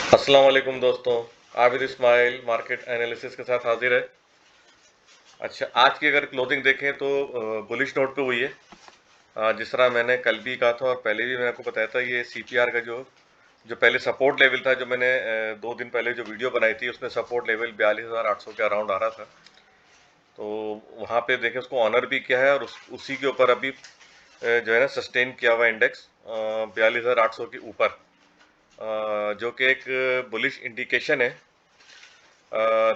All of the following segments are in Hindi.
अस्सलाम वालेकुम दोस्तों। आबिद इस्माइल मार्केट एनालिसिस के साथ हाजिर है। अच्छा, आज की अगर क्लोजिंग देखें तो बुलिश नोट पे हुई है। जिस तरह मैंने कल भी कहा था और पहले भी मैंने आपको बताया था, ये सीपीआर का जो जो पहले सपोर्ट लेवल था, जो मैंने 2 दिन पहले जो वीडियो बनाई थी उसमें सपोर्ट लेवल 42,800 के अराउंड आ रहा था। तो वहाँ पे देखें उसको ऑनर भी किया है और उसी के ऊपर अभी जो है ना सस्टेन किया हुआ इंडेक्स 42,800 के ऊपर, जो कि एक बुलिश इंडिकेशन है।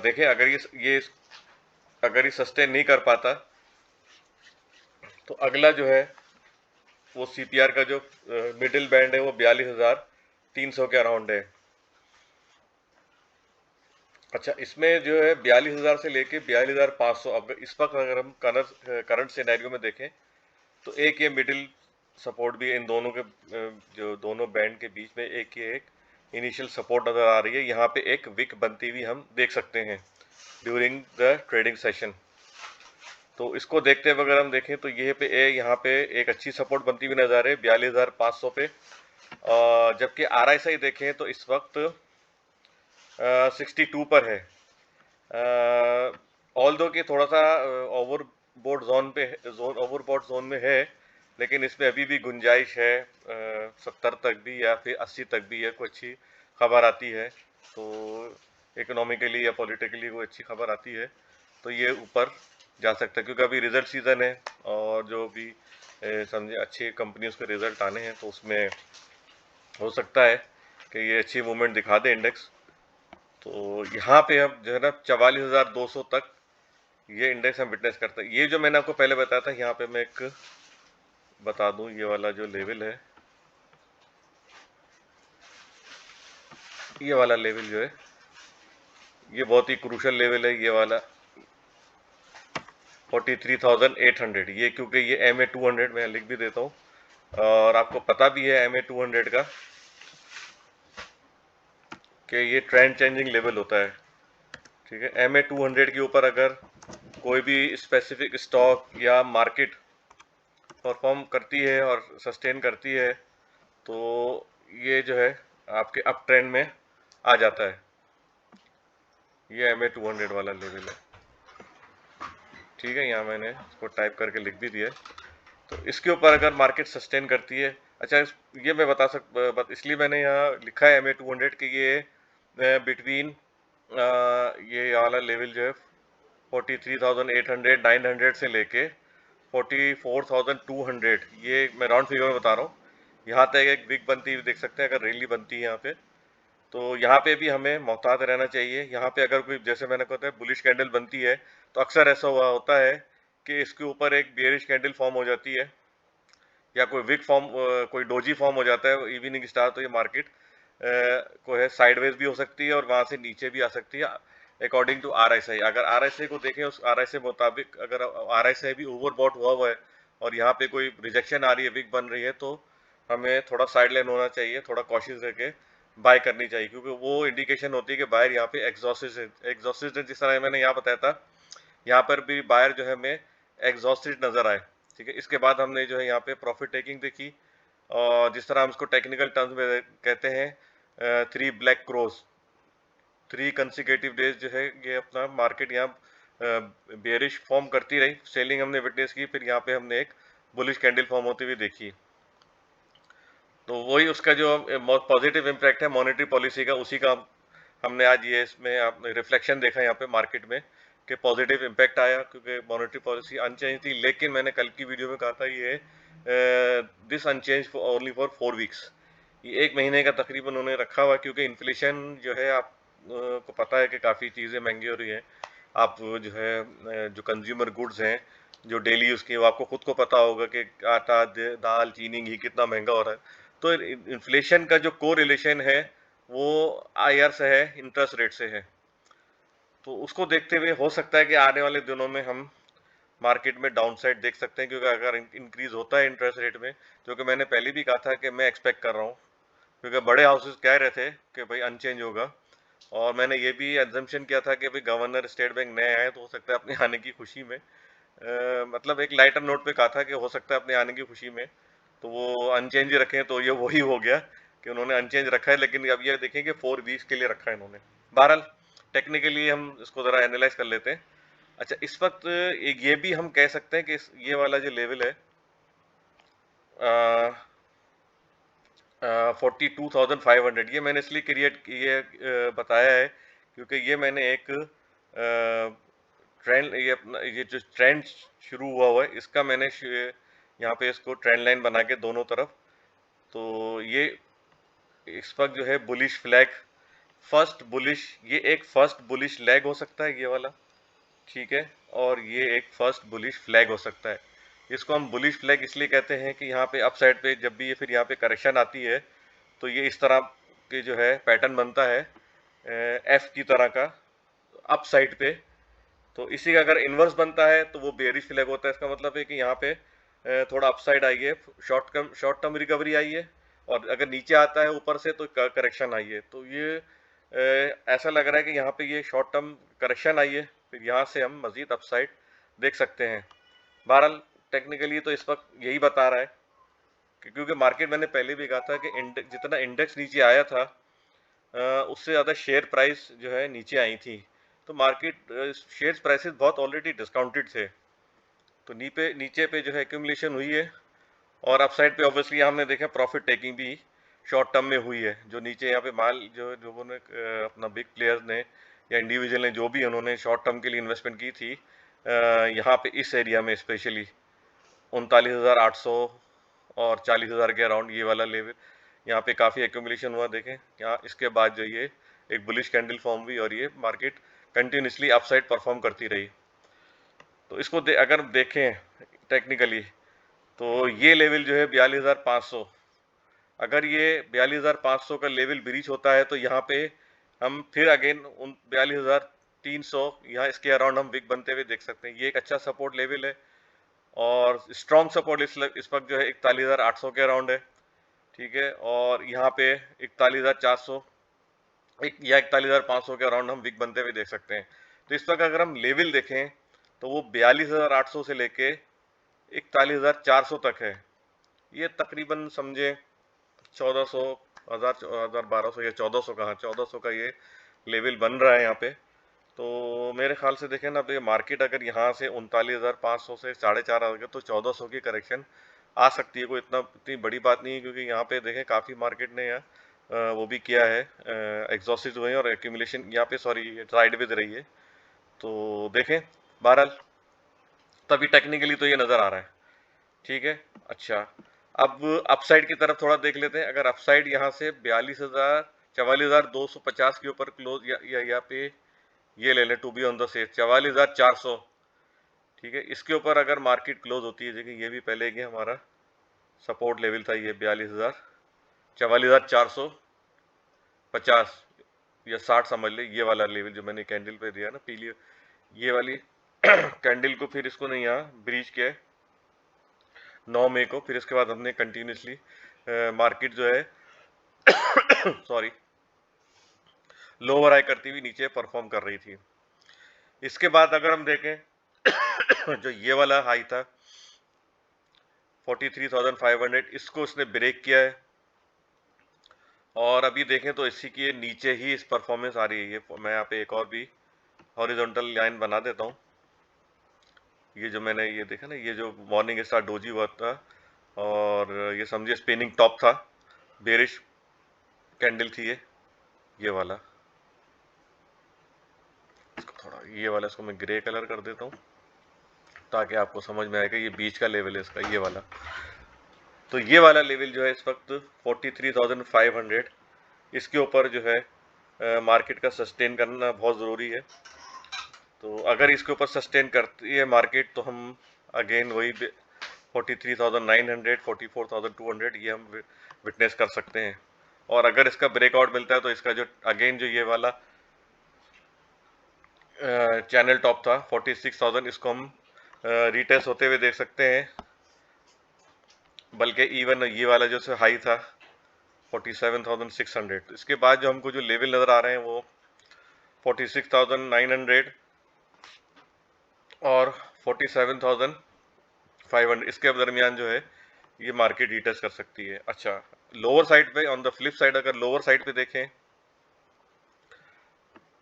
देखें अगर ये सस्टेन नहीं कर पाता तो अगला जो है वो सीपीआर का जो मिडिल बैंड है वो 42,300 के अराउंड है। अच्छा, इसमें जो है 42,000 से लेके 42,500, अब इस वक्त अगर हम करंट सिनेरियो में देखें तो एक ये मिडिल सपोर्ट भी है। इन दोनों के जो दोनों बैंड के बीच में एक इनिशियल सपोर्ट नज़र आ रही है। यहाँ पे एक विक बनती हुई हम देख सकते हैं ड्यूरिंग द ट्रेडिंग सेशन। तो इसको देखते हुए अगर हम देखें तो यहाँ पे एक अच्छी सपोर्ट बनती हुई नजर आ रही है 42,500 पे। जबकि आरएसआई देखें तो इस वक्त 62 पर है। ऑल दो कि थोड़ा सा ओवरबोट जोन में है, लेकिन इसमें अभी भी गुंजाइश है 70 तक भी या फिर 80 तक भी है। कोई अच्छी खबर आती है तो इकोनॉमिकली या पॉलिटिकली कोई अच्छी खबर आती है तो ये ऊपर जा सकता है, क्योंकि अभी रिजल्ट सीजन है और जो भी समझे अच्छी कंपनियों के रिजल्ट आने हैं तो उसमें हो सकता है कि ये अच्छी मूवमेंट दिखा दे इंडेक्स। तो यहाँ पे हम जो है ना 44,200 तक ये इंडेक्स हम विटनेस करते हैं। ये जो मैंने आपको पहले बताया था, यहाँ पे मैं एक बता दूं, ये वाला जो लेवल है, ये वाला लेवल जो है ये बहुत ही क्रूशल लेवल है, ये वाला 43,800। ये क्योंकि ये MA 200 मैं लिख भी देता हूँ और आपको पता भी है MA 200 का कि ये ट्रेंड चेंजिंग लेवल होता है। ठीक है, MA 200 के ऊपर अगर कोई भी स्पेसिफिक स्टॉक या मार्केट परफॉर्म करती है और सस्टेन करती है तो ये जो है आपके अप ट्रेंड में आ जाता है। ये MA 200 वाला लेवल है। ठीक है, यहाँ मैंने इसको टाइप करके लिख भी दिया है। तो इसके ऊपर अगर मार्केट सस्टेन करती है, अच्छा ये मैं इसलिए मैंने यहाँ लिखा है MA 200 कि ये बिटवीन ये वाला लेवल जो है 43,800 900 से लेके 44,200, ये मैं राउंड फिगर में बता रहा हूँ, यहाँ तक एक बिग बनती हुई देख सकते हैं अगर रैली बनती है यहाँ पे। तो यहाँ पे भी हमें मोहतात रहना चाहिए। यहाँ पे अगर कोई, जैसे मैंने कहा था, बुलिश कैंडल बनती है तो अक्सर ऐसा हुआ होता है कि इसके ऊपर एक बेयरिश कैंडल फॉर्म हो जाती है या कोई विक फॉर्म, कोई डोजी फॉर्म हो जाता है इवनिंग स्टार, तो ये मार्केट को है साइडवेज भी हो सकती है और वहां से नीचे भी आ सकती है अकॉर्डिंग टू आरएसआई। अगर आरएसआई को देखें, उस आरएसआई मुताबिक अगर आरएसआई भी ओवरबॉट हुआ है और यहाँ पे कोई रिजेक्शन आ रही है, विक बन रही है, तो हमें थोड़ा साइड लाइन होना चाहिए, थोड़ा कॉशियस रह के बाय करनी चाहिए, क्योंकि वो इंडिकेशन होती है कि बायर यहाँ पे एग्जॉस्टेड है। जिस तरह मैंने यहाँ बताया था, यहाँ पर भी बायर जो है हमें एग्जॉस्टेड नजर आए। ठीक है, इसके बाद हमने जो है यहाँ पे प्रॉफिट टेकिंग देखी और जिस तरह हम इसको टेक्निकल टर्म्स में कहते हैं 3 ब्लैक क्रोज, 3 कंसिक्यूटिव डेज जो है ये अपना मार्केट यहाँ बेयरिश फॉर्म करती रही, सेलिंग हमने विटनेस की, फिर यहाँ पे हमने एक बुलिश कैंडल फॉर्म होती हुई देखी। तो वही उसका जो पॉजिटिव इम्पैक्ट है मॉनेटरी पॉलिसी का, उसी का हमने आज ये इसमें आपने रिफ्लेक्शन देखा यहाँ पे मार्केट में कि पॉजिटिव इम्पैक्ट आया, क्योंकि मॉनेटरी पॉलिसी अनचेंज थी। लेकिन मैंने कल की वीडियो में कहा था ये this unchange only for 4 weeks, ये 1 महीने का तकरीबन उन्होंने रखा हुआ, क्योंकि इन्फ्लेशन जो है आप को पता है कि काफ़ी चीज़ें महंगी हो रही हैं। आप जो है जो कंज्यूमर गुड्स हैं जो डेली यूज़ की, वो आपको खुद को पता होगा कि आटा, दाल, चीनी, घी कितना महंगा हो रहा है। तो इन्फ्लेशन का जो को रिलेशन है वो IR से है, इंटरेस्ट रेट से है। तो उसको देखते हुए हो सकता है कि आने वाले दिनों में हम मार्केट में डाउन साइड देख सकते हैं, क्योंकि अगर इंक्रीज होता है इंटरेस्ट रेट में, जो कि मैंने पहले भी कहा था कि मैं एक्सपेक्ट कर रहा हूँ, क्योंकि बड़े हाउसेस कह रहे थे कि भाई अनचेंज होगा, और मैंने ये भी एजम्पशन किया था कि भाई गवर्नर स्टेट बैंक नए आए तो हो सकता है अपने आने की खुशी में मतलब एक लाइटर नोट पे कहा था कि हो सकता है अपने आने की खुशी में तो वो अनचेंज रखें, तो ये वही हो गया। कि उन्होंने अनचेंज रखा है, लेकिन अब ये देखें कि 4 वीक्स के लिए रखा है इन्होंने। बहरहाल टेक्निकली हम इसको ज़रा एनालाइज कर लेते हैं। अच्छा, इस वक्त एक ये भी हम कह सकते हैं कि ये वाला जो लेवल है 42,500, ये मैंने इसलिए क्रिएट ये बताया है क्योंकि ये मैंने एक ट्रेंड, ये अपना ये जो ट्रेंड शुरू हुआ है इसका मैंने यहाँ पे इसको ट्रेंड लाइन बना के दोनों तरफ, तो ये इस वक्त जो है बुलिश फ्लैग, फर्स्ट बुलिश, ये एक फर्स्ट बुलिश लेग हो सकता है ये वाला, ठीक है, और ये एक फर्स्ट बुलिश फ्लैग हो सकता है। इसको हम बुलिश फ्लैग इसलिए कहते हैं कि यहाँ पे अप साइड पे जब भी ये फिर यहाँ पे करेक्शन आती है तो ये इस तरह के जो है पैटर्न बनता है एफ की तरह का अप साइड पे। तो इसी का अगर इन्वर्स बनता है तो वो बेयरिश फ्लैग होता है। इसका मतलब है कि यहाँ पे थोड़ा अपसाइड आई है, शॉर्ट टर्म रिकवरी आई है, और अगर नीचे आता है ऊपर से तो करेक्शन आई है। तो ये ऐसा लग रहा है कि यहाँ पे ये शॉर्ट टर्म करेक्शन आई है, फिर यहाँ से हम मजीद अपसाइड देख सकते हैं। बहरहाल टेक्निकली तो इस वक्त यही बता रहा है क्योंकि मार्केट, मैंने पहले भी कहा था कि जितना इंडेक्स नीचे आया था उससे ज़्यादा शेयर प्राइस जो है नीचे आई थी। तो मार्केट शेयर प्राइसेस बहुत ऑलरेडी डिस्काउंटेड थे, तो नीचे पे जो है एक्यूमुलेशन हुई है, और अपसाइड पे ऑब्वियसली हमने देखा प्रॉफिट टेकिंग भी शॉर्ट टर्म में हुई है। जो नीचे यहाँ पे माल जो लोगों ने अपना बिग प्लेयर्स ने या इंडिविजुअल ने जो भी उन्होंने शॉर्ट टर्म के लिए इन्वेस्टमेंट की थी यहाँ पे इस एरिया में स्पेशली 39,800 और 40,000 के अराउंड ये वाला लेवल, यहाँ पे काफ़ी एक्यूमुलेशन हुआ। देखें यहाँ इसके बाद जो ये एक बुलिश कैंडल फॉर्म हुई और ये मार्केट कंटिन्यूसली अपसाइड परफॉर्म करती रही। तो इसको अगर देखें टेक्निकली तो ये लेवल जो है 42,500, अगर ये 42,500 का लेवल ब्रीच होता है तो यहाँ पे हम फिर अगेन उन 42,300 यहाँ इसके अराउंड हम बिग बनते हुए देख सकते हैं। ये एक अच्छा सपोर्ट लेवल है, और स्ट्रॉन्ग सपोर्ट इस वक्त जो है 41,800 के अराउंड है, ठीक है, और यहाँ पे 41,400 या 41,500 के अराउंड हम बिग बनते हुए देख सकते हैं। तो इस वक्त अगर हम लेवल देखें तो वो 42,800 से लेके 41,400 तक है। ये तकरीबन समझे 1400, 1200 या 1400 का, 1400 का ये लेवल बन रहा है यहाँ पे। तो मेरे ख्याल से देखें ना, मार्केट अगर यहाँ से 39,500 से 4,500 तो 1400 की करेक्शन आ सकती है। कोई इतनी बड़ी बात नहीं है, क्योंकि यहाँ पे देखें काफ़ी मार्केट ने यहाँ वो भी किया है, एग्जॉस्टेड हुए हैं, और एक्यूमुलेशन यहाँ पे साइड विद रही है। तो देखें बहरहाल तभी टेक्निकली तो ये नज़र आ रहा है, ठीक है। अच्छा, अब अपसाइड की तरफ थोड़ा देख लेते हैं। अगर अपसाइड यहाँ से 44,250 के ऊपर क्लोज या यहाँ पे ये ले लें to be on the safe 44,400, ठीक है, इसके ऊपर अगर मार्केट क्लोज होती है, देखिए ये भी पहले कि हमारा सपोर्ट लेवल था ये 44,450 या 60 समझ ले, ये वाला लेवल जो मैंने कैंडल पे दिया ना पीली, ये वाली कैंडल को फिर इसको नहीं यहाँ ब्रीच किया है 9 मई को। फिर इसके बाद हमने कंटिन्यूसली मार्केट जो है सॉरी लोअर हाई करती हुई नीचे परफॉर्म कर रही थी। इसके बाद अगर हम देखें जो ये वाला हाई था 43,500, इसको इसने ब्रेक किया है, और अभी देखें तो इसी के नीचे ही इस परफॉर्मेंस आ रही है। मैं यहाँ पे एक और भी हॉरिजॉन्टल लाइन बना देता हूँ। ये जो मैंने ये देखा ना, ये जो मॉर्निंग स्टार डोजी हुआ था, और ये समझिए स्पिनिंग टॉप था, बेरिश कैंडल थी ये वाला। इसको थोड़ा ये वाला इसको मैं ग्रे कलर कर देता हूँ ताकि आपको समझ में आएगा। ये बीच का लेवल है इसका, ये वाला। तो ये वाला लेवल जो है इस वक्त 43,500, इसके ऊपर जो है मार्केट का सस्टेन करना बहुत ज़रूरी है। तो अगर इसके ऊपर सस्टेन करती है मार्केट तो हम अगेन वही 43,900, 44,200 ये हम विटनेस कर सकते हैं। और अगर इसका ब्रेकआउट मिलता है तो इसका जो अगेन जो ये वाला चैनल टॉप था 46,000, इसको हम रिटेस्ट होते हुए देख सकते हैं। बल्कि इवन ये वाला जो हाई था 47,600, इसके बाद जो हमको जो लेवल नज़र आ रहे हैं वो 46,900 और 47,500, इसके दरमियान जो है ये मार्केट रीटेस्ट कर सकती है। अच्छा, लोअर साइड पे, ऑन द फ्लिप साइड अगर लोअर साइड पे देखें,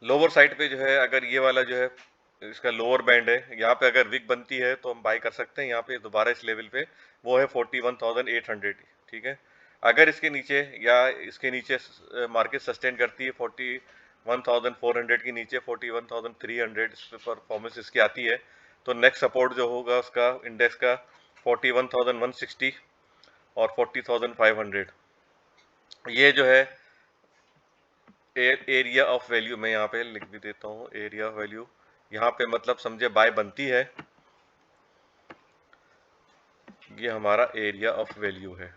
लोअर साइड पे जो है अगर ये वाला जो है इसका लोअर बैंड है, यहाँ पे अगर विक बनती है तो हम बाई कर सकते हैं यहाँ पे दोबारा इस लेवल पे, वो है 41,800। ठीक है, अगर इसके नीचे या इसके नीचे मार्केट सस्टेन करती है 41,400 के नीचे, 41,300 इस पे परफॉर्मेंस इसकी आती है, तो नेक्स्ट सपोर्ट जो होगा उसका इंडेक्स का 41,160 और 40,500। ये जो है एरिया ऑफ वैल्यू, मैं यहाँ पे लिख भी देता हूँ, एरिया ऑफ वैल्यू यहाँ पे मतलब समझे बाय बनती है, ये हमारा एरिया ऑफ वैल्यू है।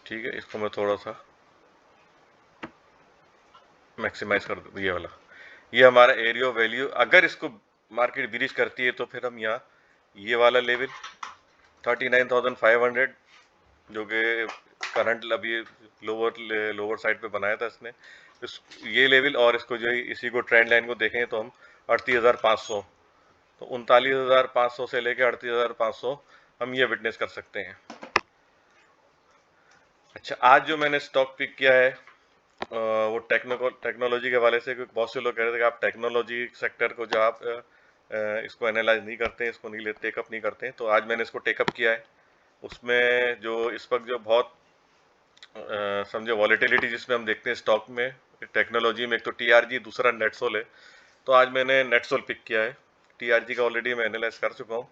ठीक है, इसको मैं थोड़ा सा मैक्सिमाइज कर दूँ, ये वाला, ये हमारा एरिया ऑफ वैल्यू। अगर इसको मार्केट ब्रीच करती है तो फिर हम यहाँ ये वाला लेवल 39,500 जो कि करंट अभी लोअर साइड पे बनाया था इसने, इस ये लेवल, और इसको जो है इसी को ट्रेंड लाइन को देखें तो हम 38,500, तो 39,500 से लेकर 38,500 हम ये विटनेस कर सकते हैं। अच्छा, आज जो मैंने स्टॉक पिक किया है वो टेक्नोलॉजी के हवाले से, क्योंकि बहुत से लोग कह रहे थे कि आप टेक्नोलॉजी सेक्टर को जो आप इसको एनालाइज नहीं करते हैं, इसको नहीं लेते, टेकअप नहीं करते हैं, तो आज मैंने इसको टेकअप किया है। उसमें जो इस वक्त जो बहुत समझे वॉलेटिलिटी जिसमें हम देखते हैं स्टॉक में, टेक्नोलॉजी में, एक तो टीआरजी, दूसरा नेटसोल है, तो आज मैंने नेटसोल पिक किया है। टीआरजी का ऑलरेडी मैं एनालाइज कर चुका हूँ,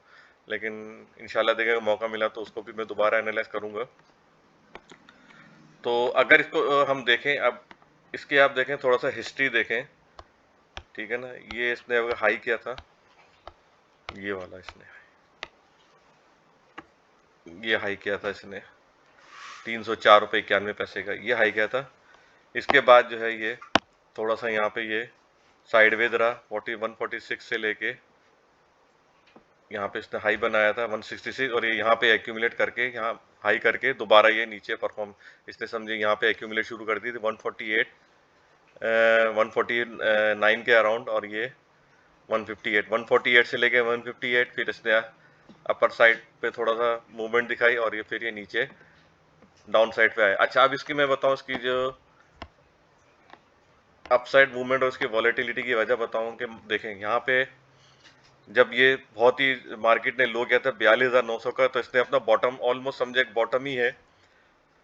लेकिन इंशाल्लाह देखेंगे मौका मिला तो उसको भी मैं दोबारा एनालाइज करूँगा। तो अगर इसको हम देखें, अब इसके आप देखें थोड़ा सा हिस्ट्री देखें, ठीक है ना, ये इसने अगर हाई किया था, ये वाला इसने ये हाई किया था इसने 304 रुपये 91 पैसे का, ये हाई किया था। इसके बाद जो है ये थोड़ा सा यहाँ पे ये साइडवेज रहा 146 से लेके यहाँ पे इसने हाई बनाया था 166, और ये यहाँ पे एक्यूमुलेट करके यहाँ हाई करके दोबारा ये नीचे परफॉर्म, इसने समझे यहाँ पे एक्यूमुलेट शुरू कर दी थी 148 149 के अराउंड, और ये 148 से लेके 158, फिर इसने अपर साइड पे थोड़ा सा मूवमेंट दिखाई और ये फिर ये नीचे डाउन साइड पे आया। अच्छा, अब इसकी मैं बताऊं, इसकी जो अपसाइड मूवमेंट और इसकी वॉलेटिलिटी की वजह बताऊं कि देखें यहाँ पे जब ये बहुत ही मार्केट ने लो किया था 42,900 का, तो इसने अपना बॉटम ऑलमोस्ट समझे एक बॉटम ही है,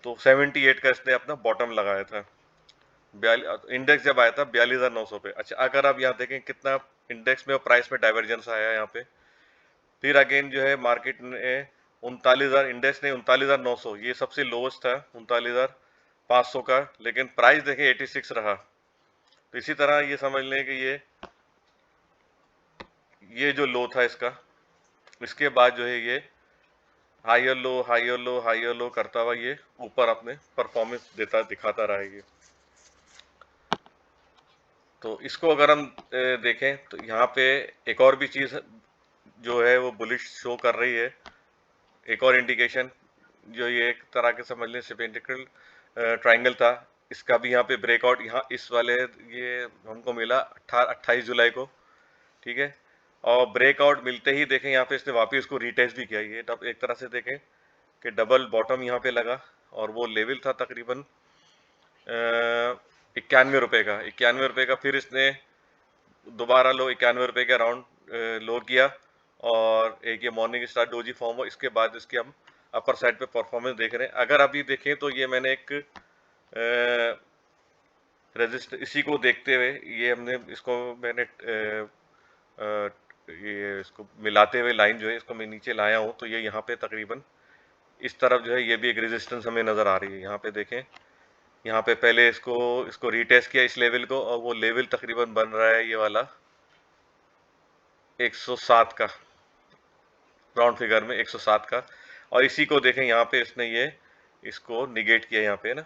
तो 78 का इसने अपना बॉटम लगाया था। इंडेक्स जब आया था 42,900 पे। अच्छा, अगर आप यहाँ देखें कितना इंडेक्स में और प्राइस में डाइवर्जेंस आया यहाँ पे, फिर अगेन जो है मार्केट ने 39,000, इंडेक्स ने 39,900, ये सबसे लोएस्ट था 39,500 का, लेकिन प्राइस देखें 86 रहा। तो इसी तरह ये समझ लें कि ये जो लो था इसका, इसके बाद जो है ये higher low higher low higher low करता हुआ ये ऊपर अपने परफॉर्मेंस देता दिखाता रहा है ये। तो इसको अगर हम देखें तो यहाँ पे एक और भी चीज़ जो है वो बुलिश शो कर रही है, एक और इंडिकेशन, जो ये एक तरह के समझ लें सिमेट्रिकल ट्राइंगल था, इसका भी यहाँ पे ब्रेकआउट यहाँ इस वाले ये हमको मिला 28 जुलाई को। ठीक है, और ब्रेकआउट मिलते ही देखें यहाँ पे इसने वापस इसको रीटेस्ट भी किया, ये एक तरह से देखें कि डबल बॉटम यहाँ पे लगा, और वो लेवल था तकरीबन 91 रुपये का, 91 रुपये का, फिर इसने दोबारा लो 91 रुपये के अराउंड लो किया, और एक ये मॉर्निंग स्टार डोजी फॉर्म हो, इसके बाद इसके हम अपर साइड पे परफॉर्मेंस देख रहे हैं। अगर अभी देखें तो ये मैंने एक रजिस्ट इसी को देखते हुए ये हमने इसको मैंने ये इसको मिलाते हुए लाइन जो है इसको मैं नीचे लाया हूँ, तो ये यहाँ पे तकरीबन इस तरफ जो है ये भी एक रेजिस्टेंस हमें नज़र आ रही है। यहाँ पे देखें, यहाँ पे पहले इसको रीटेस्ट किया इस लेवल को, और वो लेवल तकरीबन बन रहा है ये वाला 107 का, राउंड फिगर में 107 का, और इसी को देखें यहाँ पे इसने ये इसको निगेट किया यहाँ पे ना,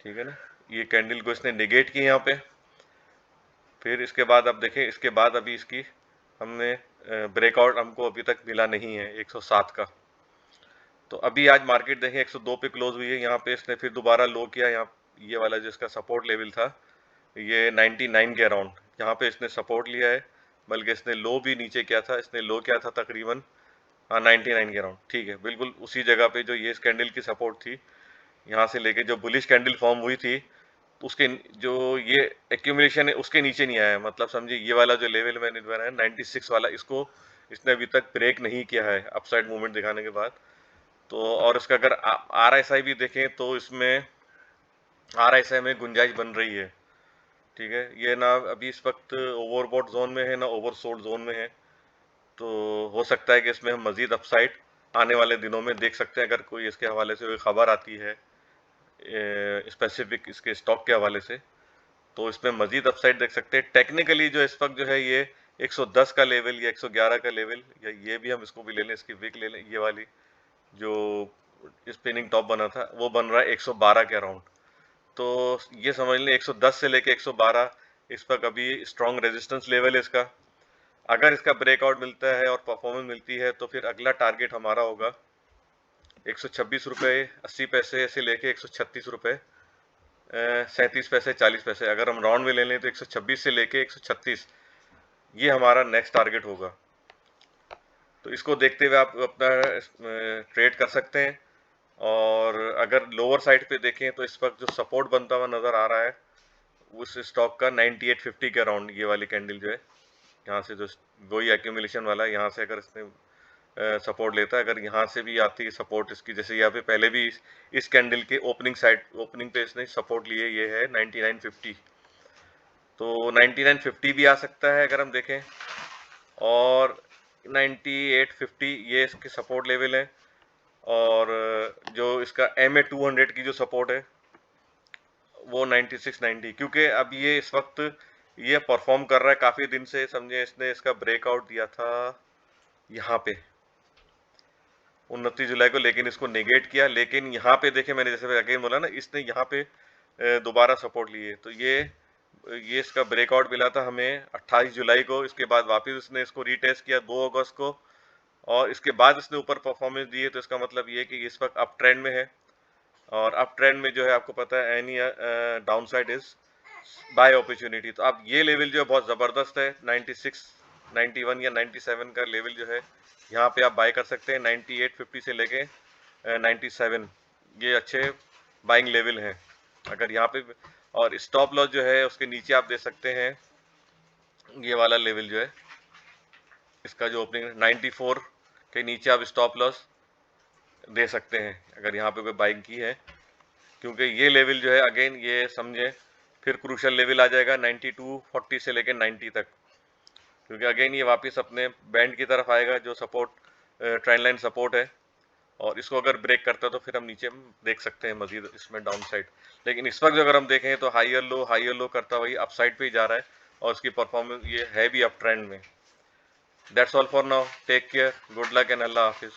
ठीक है ना, ये कैंडल को इसने निगेट किया यहाँ पे। फिर इसके बाद अब देखें, इसके बाद अभी इसकी हमने ब्रेकआउट हमको अभी तक मिला नहीं है 107 का। तो अभी आज मार्केट देखें 102 पे क्लोज हुई है, यहाँ पे इसने फिर दोबारा लो किया, यहाँ ये वाला जो इसका सपोर्ट लेवल था ये 99 के अराउंड, यहाँ पे इसने सपोर्ट लिया है, बल्कि इसने लो भी नीचे किया था, इसने लो किया था तकरीबन 99 के अराउंड, ठीक है, बिल्कुल उसी जगह पे जो ये इस कैंडल की सपोर्ट थी, यहाँ से लेके जो बुलिश कैंडल फॉर्म हुई थी, तो उसके जो ये एक्यूमुलेशन है उसके नीचे नहीं आया, मतलब समझिए ये वाला जो लेवल मैंने बनाया 96 वाला, इसको इसने अभी तक ब्रेक नहीं किया है अपसाइड मूवमेंट दिखाने के बाद। तो और इसका अगर RSI भी देखें तो इसमें RSI में गुंजाइश बन रही है, ठीक है, ये ना अभी इस वक्त ओवरबॉट जोन में है ना ओवरसोल्ड जोन में है, तो हो सकता है कि इसमें हम मजीद अपसाइड आने वाले दिनों में देख सकते हैं, अगर कोई इसके हवाले से कोई खबर आती है स्पेसिफिक इसके स्टॉक के हवाले से, तो इसमें मजीद अपसाइड देख सकते हैं। टेक्निकली जो इस वक्त जो है ये 110 का लेवल या 111 का लेवल, या ये भी हम इसको भी ले लें, इसकी विक ले लें, ये वाली जो स्पिनिंग टॉप बना था वो बन रहा है 112 के अराउंड, तो ये समझ लें 110 से लेके 112 इस पर कभी स्ट्रॉन्ग रेजिस्टेंस लेवल है इसका। अगर इसका ब्रेकआउट मिलता है और परफॉर्मेंस मिलती है तो फिर अगला टारगेट हमारा होगा 126 रुपये 80 पैसे से लेके 136 रुपये 37 पैसे 40 पैसे, अगर हम राउंड में ले लें तो 126 से लेके 136, ये हमारा नेक्स्ट टारगेट होगा। तो इसको देखते हुए आप अपना ट्रेड कर सकते हैं। और अगर लोअर साइड पे देखें तो इस वक्त जो सपोर्ट बनता हुआ नज़र आ रहा है उस स्टॉक का 9850 के अराउंड, ये वाली कैंडल जो है यहाँ से जो वही एक्यूमुलेशन वाला है, यहाँ से अगर इसने सपोर्ट लेता है, अगर यहाँ से भी आती है सपोर्ट इसकी, जैसे यहाँ पे पहले भी इस कैंडल के ओपनिंग पे इसने सपोर्ट लिए, ये है 9950, तो 9950 भी आ सकता है अगर हम देखें, और 9850 ये इसके सपोर्ट लेवल है, और जो इसका MA200 की जो सपोर्ट है वो 9690, क्योंकि अब ये इस वक्त ये परफॉर्म कर रहा है काफ़ी दिन से, समझे इसने इसका ब्रेकआउट दिया था यहाँ पे 29 जुलाई को, लेकिन इसको नेगेट किया, लेकिन यहाँ पे देखे मैंने जैसे अगेन बोला ना, इसने यहाँ पे दोबारा सपोर्ट लिए, तो ये इसका ब्रेकआउट मिला था हमें 28 जुलाई को, इसके बाद वापस इसने इसको रीटेस्ट किया 2 अगस्त को, और इसके बाद इसने ऊपर परफॉर्मेंस दी है, तो इसका मतलब ये है कि इस वक्त अप ट्रेंड में है, और अप ट्रेंड में जो है आपको पता है any down side is by opportunity, तो अब ये लेवल जो है बहुत ज़बरदस्त है, 96 91 या 97 का लेवल जो है यहाँ पे आप बाय कर सकते हैं, 9850 से लेके 97, ये अच्छे बाइंग लेवल हैं अगर यहाँ पे। और स्टॉप लॉस जो है उसके नीचे आप दे सकते हैं, ये वाला लेवल जो है इसका जो ओपनिंग 94 के नीचे आप स्टॉप लॉस दे सकते हैं अगर यहाँ पे कोई बाइंग की है, क्योंकि ये लेवल जो है अगेन ये समझे फिर क्रूशल लेवल आ जाएगा 9240 से लेकर 90 तक, क्योंकि अगेन ये वापस अपने बैंड की तरफ आएगा जो सपोर्ट ट्रेंड लाइन सपोर्ट है, और इसको अगर ब्रेक करता है तो फिर हम नीचे देख सकते हैं मजीद इसमें डाउन साइड, लेकिन इस वक्त अगर हम देखें तो हाइयर लो करता हुआ अपसाइड पे ही जा रहा है, और उसकी परफॉर्मेंस ये है भी अप ट्रेंड में। That's all for now, take care, good luck and अल्लाह हाफिज़।